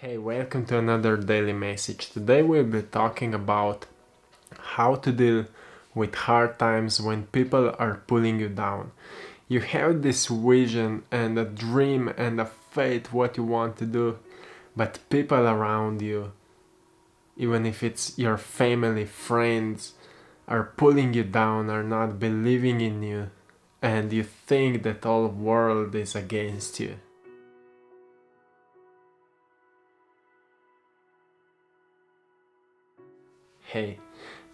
Hey, welcome to another daily message. Today we'll be talking about how to deal with hard times when people are pulling you down. You have this vision and a dream and a faith what you want to do, but people around you, even if it's your family, friends, are pulling you down, are not believing in you, and you think that all world is against you. Hey,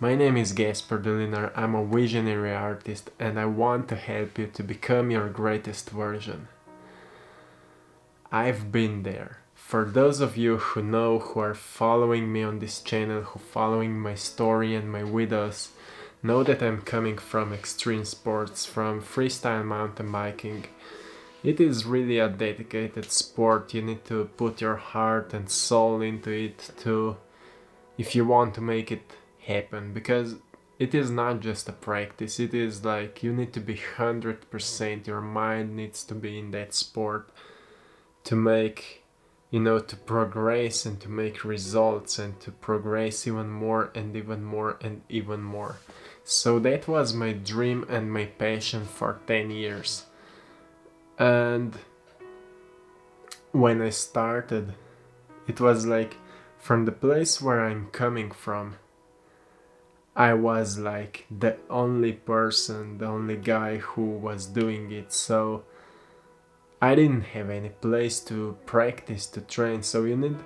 my name is Gasper Duliner. I'm a visionary artist and I want to help you to become your greatest version. I've been there. For those of you who know, who are following me on this channel, who following my story and my videos, know that I'm coming from extreme sports, from freestyle mountain biking. It is really a dedicated sport. You need to put your heart and soul into it to if you want to make it happen, because it is not just a practice. It is like you need to be 100%, your mind needs to be in that sport to make, to progress and to make results and to progress even more and even more and even more. So that was my dream and my passion for 10 years. And when I started, it was like, from the place where I'm coming from, I was like the only person, the only guy who was doing it. So I didn't have any place to practice, to train. So you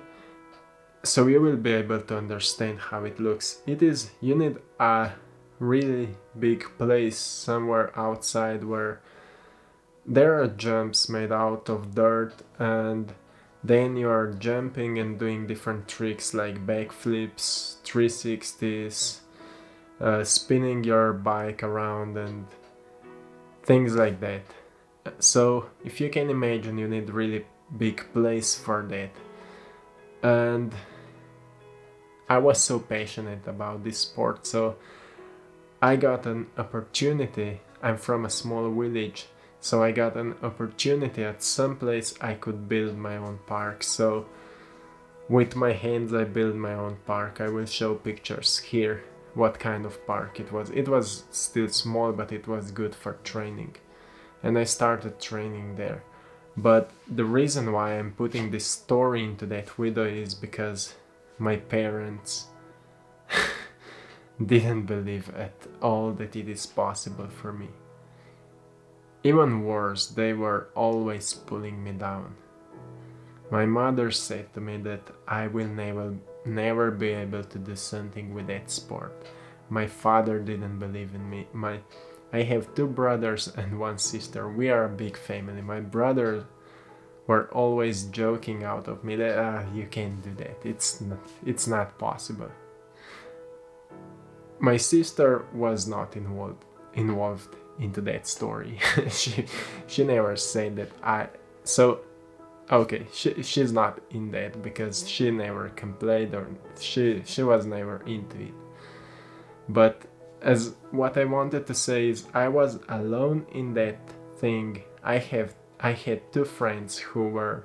will be able to understand how it looks. You need a really big place somewhere outside where there are jumps made out of dirt, and then you are jumping and doing different tricks like backflips, 360s, spinning your bike around and things like that. So if you can imagine, you need really big place for that. And I was so passionate about this sport, so I got an opportunity. I'm from a small village, so I got an opportunity at some place I could build my own park. So with my hands I built my own park. I will show pictures here what kind of park it was. It was still small, but it was good for training. And I started training there. But the reason why I'm putting this story into that video is because my parents didn't believe at all that it is possible for me. Even worse, they were always pulling me down. My mother said to me that I will never be able to do something with that sport. My father didn't believe in me. I have two brothers and one sister. We are a big family. My brothers were always joking out of me that you can't do that. It's not possible. My sister was not involved into that story. she never said that okay, she's not in that because she never complained, or she was never into it. But as what I wanted to say is, I was alone in that thing. I had two friends who were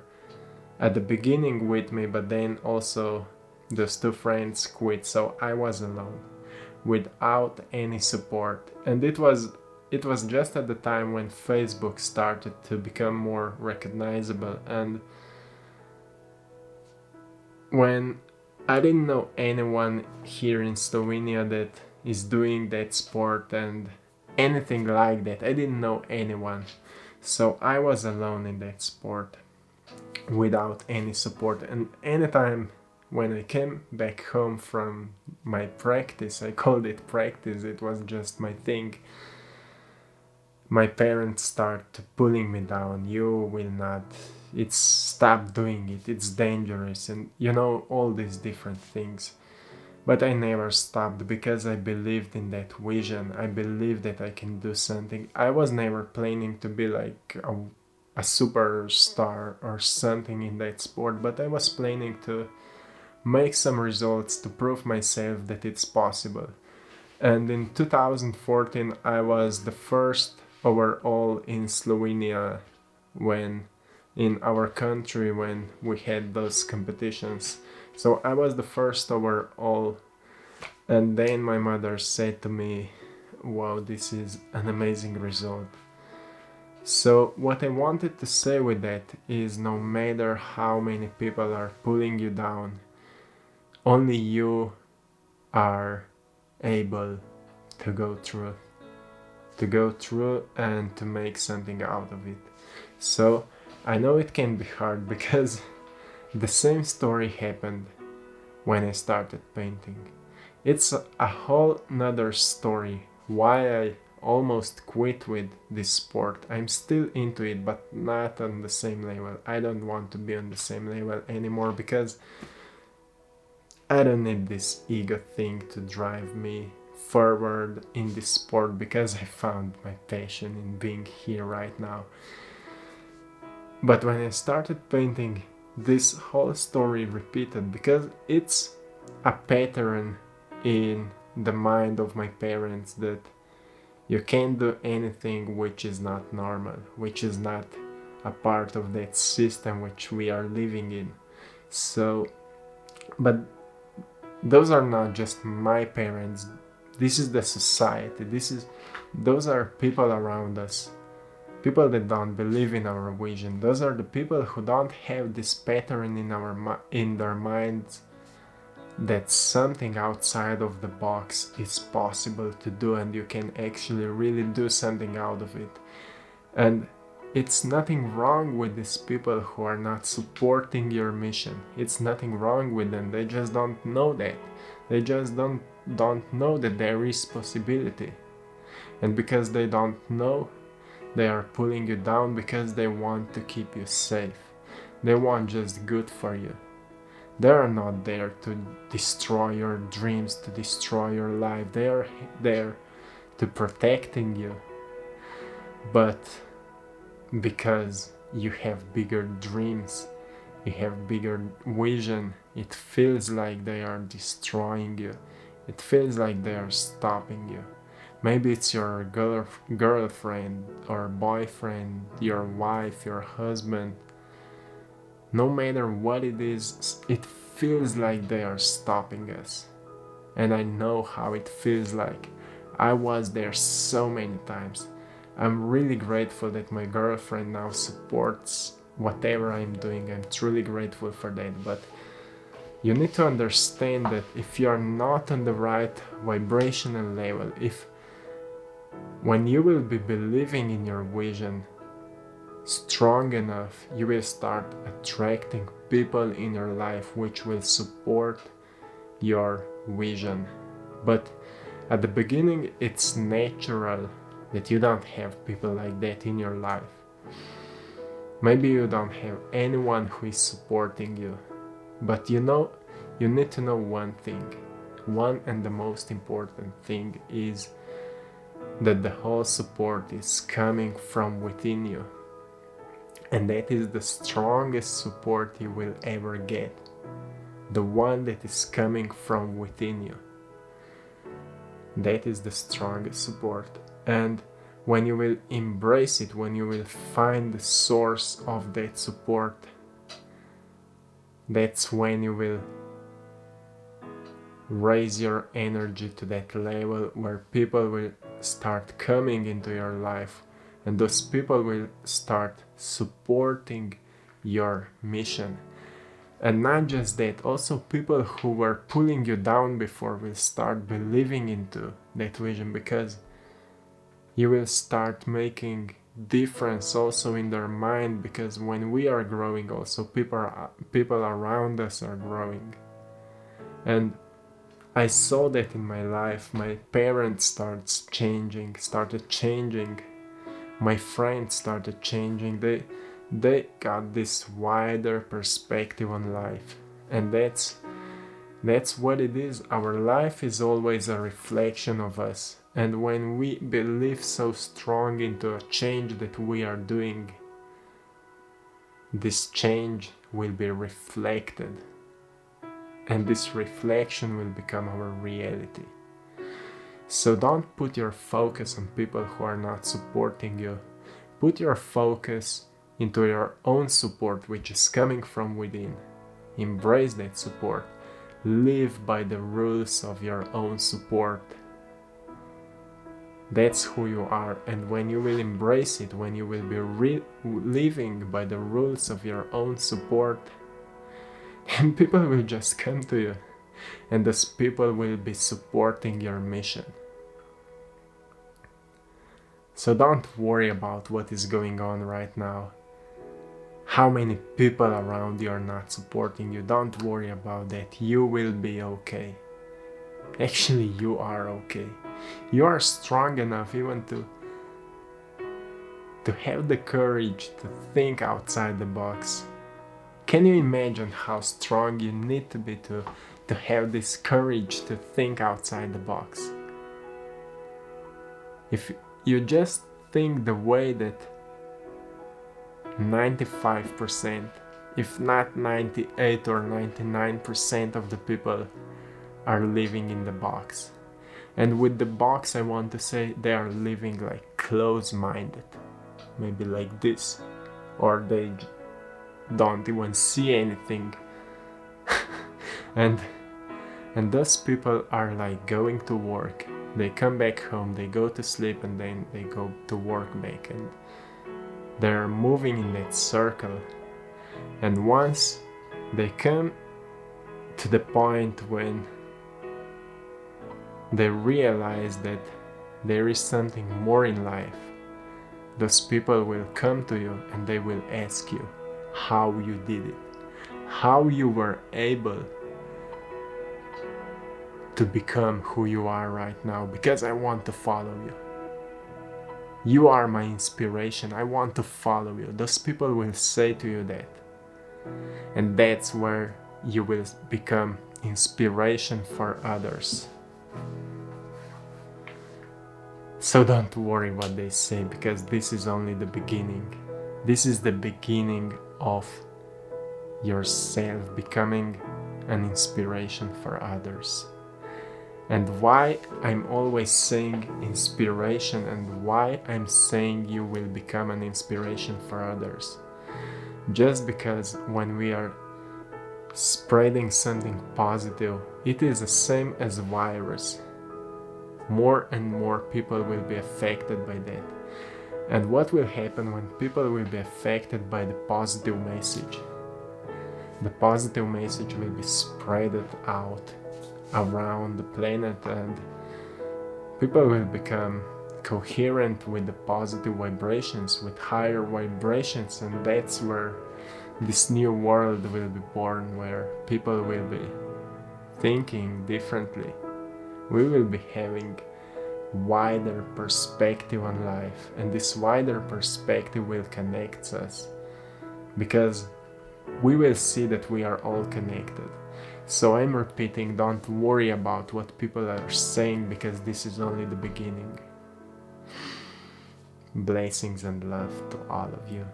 at the beginning with me, but then also those two friends quit, so I was alone without any support. And it was just at the time when Facebook started to become more recognizable, and when I didn't know anyone here in Slovenia that is doing that sport and anything like that. I didn't know anyone. So I was alone in that sport without any support. And anytime when I came back home from my practice, I called it practice, it was just my thing, my parents start pulling me down. You will not, stop doing it, it's dangerous, and all these different things. But I never stopped because I believed in that vision. I believed that I can do something. I was never planning to be like a superstar or something in that sport, but I was planning to make some results to prove myself that it's possible. And in 2014, I was the first overall in Slovenia when in our country when we had those competitions. So I was the first overall, and then my mother said to me, wow, this is an amazing result. So what I wanted to say with that is, no matter how many people are pulling you down, only you are able to go through and to make something out of it. So I know it can be hard because the same story happened when I started painting. It's a whole nother story why I almost quit with this sport. I'm still into it, but not on the same level. I don't want to be on the same level anymore because I don't need this ego thing to drive me forward in this sport, because I found my passion in being here right now. But when I started painting, this whole story repeated because it's a pattern in the mind of my parents that you can't do anything which is not normal, which is not a part of that system which we are living in. So, but those are not just my parents. This is the society. Those are people around us. People that don't believe in our vision. Those are the people who don't have this pattern in their minds that something outside of the box is possible to do and you can actually really do something out of it. And it's nothing wrong with these people who are not supporting your mission. It's nothing wrong with them. They just don't know that. They just don't know that there is possibility. And because they don't know, they are pulling you down because they want to keep you safe. They want just good for you. They are not there to destroy your dreams, to destroy your life. They are there to protecting you. But because you have bigger dreams, you have bigger vision, it feels like they are destroying you. It feels like they are stopping you. Maybe it's your girlfriend or boyfriend, your wife, your husband. No matter what it is, it feels like they are stopping us. And I know how it feels like. I was there so many times. I'm really grateful that my girlfriend now supports whatever I'm doing. I'm truly grateful for that. But you need to understand that if you are not on the right vibrational level, when you will be believing in your vision strong enough, you will start attracting people in your life which will support your vision. But at the beginning, it's natural that you don't have people like that in your life. Maybe you don't have anyone who is supporting you. But you need to know one thing. One and the most important thing is that the whole support is coming from within you. And that is the strongest support you will ever get. The one that is coming from within you. That is the strongest support. And when you will embrace it, when you will find the source of that support, that's when you will raise your energy to that level where people will start coming into your life, and those people will start supporting your mission. And not just that, also people who were pulling you down before will start believing into that vision, because you will start making difference also in their mind, because when we are growing, also people around us are growing. And I saw that in my life. My parents started changing. My friends started changing. They got this wider perspective on life. And that's what it is. Our life is always a reflection of us. And when we believe so strong into a change that we are doing, this change will be reflected. And this reflection will become our reality. So don't put your focus on people who are not supporting you. Put your focus into your own support, which is coming from within. Embrace that support. Live by the rules of your own support. That's who you are, and when you will embrace it, when you will be living by the rules of your own support, and people will just come to you, and those people will be supporting your mission. So don't worry about what is going on right now. How many people around you are not supporting you? Don't worry about that. You will be okay. Actually, you are okay. You are strong enough even to have the courage to think outside the box. Can you imagine how strong you need to be to have this courage to think outside the box? If you just think the way that 95%, if not 98 or 99% of the people are living in the box. And with the box I want to say they are living like close-minded, maybe like this, or they don't even see anything. and those people are like going to work, they come back home, they go to sleep, and then they go to work back, and they're moving in that circle. And once they come to the point when they realize that there is something more in life, those people will come to you and they will ask you how you did it, how you were able to become who you are right now, because I want to follow you. You are my inspiration, I want to follow you. Those people will say to you that. And that's where you will become inspiration for others. So don't worry what they say, because this is only the beginning. This is the beginning of yourself becoming an inspiration for others. And why I'm always saying inspiration, and why I'm saying you will become an inspiration for others. Just because when we are spreading something positive, it is the same as a virus. More and more people will be affected by that. And what will happen when people will be affected by the positive message? The positive message will be spread out around the planet, and people will become coherent with the positive vibrations, with higher vibrations, and that's where this new world will be born, where people will be thinking differently. We will be having wider perspective on life, and this wider perspective will connect us, because we will see that we are all connected. So I'm repeating, don't worry about what people are saying, because this is only the beginning. Blessings and love to all of you.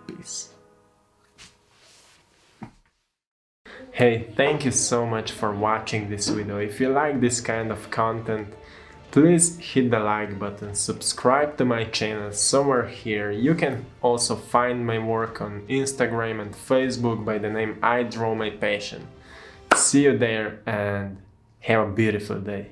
Peace. Hey, thank you so much for watching this video. If you like this kind of content, please hit the like button, subscribe to my channel somewhere here. You can also find my work on Instagram and Facebook by the name IDrowMyPassion. See you there and have a beautiful day.